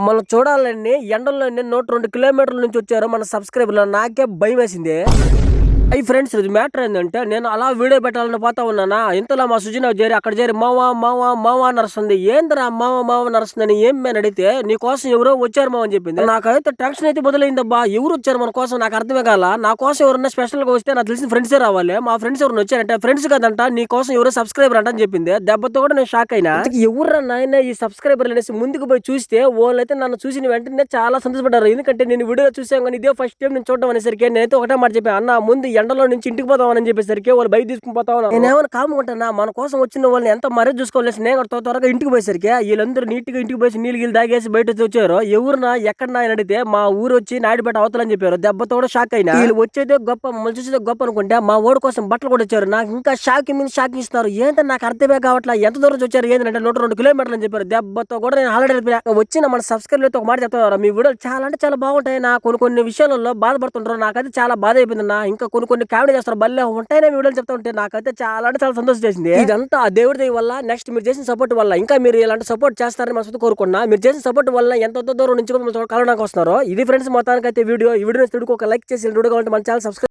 మనం చూడాలని ఎండల్లోనే 102 కిలోమీటర్ల నుంచి వచ్చారు మన సబ్స్క్రైబర్లు. నాకే భయమేసింది. ఫ్రెండ్స్ ఇది మ్యాటర్ ఏందంటే నేను అలా వీడియో పెట్టాలని పోతా ఉన్నానా, ఇంతలో మా సుజన అక్కడ చేరి మావా మావా మావా నడుస్తుంది. ఏందిరా మావా మావా నడుస్తుందని ఏం అని అడిగితే నీకోసం ఎవరో వచ్చారు మావ అని చెప్పింది. నాకైతే టెన్షన్ అయితే మొదలైందబ్బా. ఎవరు వచ్చారు మన కోసం నాకు అర్థమే కాల. నా కోసం ఎవరన్నా స్పెషల్ గా వస్తే నాకు తెలిసిన ఫ్రెండ్సే రావాలి. మా ఫ్రెండ్స్ ఎవరైనా వచ్చారంటే ఫ్రెండ్స్ కదంట నీ కోసం ఎవరో సబ్స్క్రైబర్ అంట అని చెప్పింది. దెబ్బతో కూడా నేను షాక్ అయినా. ఎవరు నాయన ఈ సబ్స్క్రైబర్ అనేసి ముందుకు పోయి చూస్తే వాళ్ళైతే నన్ను చూసిన వెంటనే చాలా సంతోషపడ్డారు. ఎందుకంటే నేను వీడియో చూసాను కానీ ఇదే ఫస్ట్ టైం నేను చూడడం అనేసరికి నేనైతే ఒకటే మాట చెప్పాను, అన్న ముందు ఎండలో నుంచి ఇంటికి పోతామని చెప్పేసరికి వాళ్ళు బయట తీసుకుని పోతా ఉన్నారు. నేను ఏమైనా కాముకుంటానా, మన కోసం వచ్చిన వాళ్ళని ఎంత మరీ చూసుకోవాలి. నేను త్వరగా ఇంటికి పోయేసరికి వీళ్ళందరూ నీట్గా ఇంటికి పోయి నీళ్ళు తాగేసి బయట వచ్చారు. ఎవరునా ఎక్కడన్నా అని అడిగితే మా ఊరు వచ్చి నాయుడుపేట అవతలని చెప్పారు. దెబ్బతో కూడా షాక్ అయినా. వీళ్ళు వచ్చేదే గొప్ప, మమ్మల్ని చూసేదే గొప్ప అనుకుంటే మా ఓడి కోసం బట్టలు కూడా వచ్చారు. నాకు ఇంకా షాక్ మీద షాక్ ఇస్తున్నారు. ఏంటంటే నాకు అర్థమే కావట్లా. ఎంత దూరం వచ్చారు ఏంటంటే 102 కిలోమీటర్లు అని చెప్పారు. దెబ్బతో కూడా నేను హాలిడే వచ్చిన మన సబ్స్క్రైబర్లతో ఒక మాట చెప్తారు, మీ వీడియోలు చాలా అంటే చాలా బాగుంటాయి. నా కొన్ని విషయాలలో బాధపడుతుంటారు. నాకైతే చాలా బాధ అయిపోయింది. నా ఇంకా కొన్ని కామెడీ చేస్తారు, భలే ఉంటాయని వీడియోలు చెప్తా ఉంటే నాకైతే చాలా అంటే చాలా సంతోషం చేసింది. ఇదంతా ఆ దేవుడి దయ వల్ల, నెక్స్ట్ మీరు చేసిన సపోర్ట్ వల్ల, ఇంకా మీరు ఇలాంటి సపోర్ట్ చేస్తారని మనసు కోరుకున్నా. మీరు చేసిన సపోర్ట్ వల్ల ఎంత దూరం నుంచి కలవడానికి వస్తున్నారు. ఇది ఫ్రెండ్స్ మొత్తానికి అయితే ఈ వీడియో ఒక లైక్ చేసి వీడియో కావాలంటే మన ఛానల్ సబ్స్క్రైబ్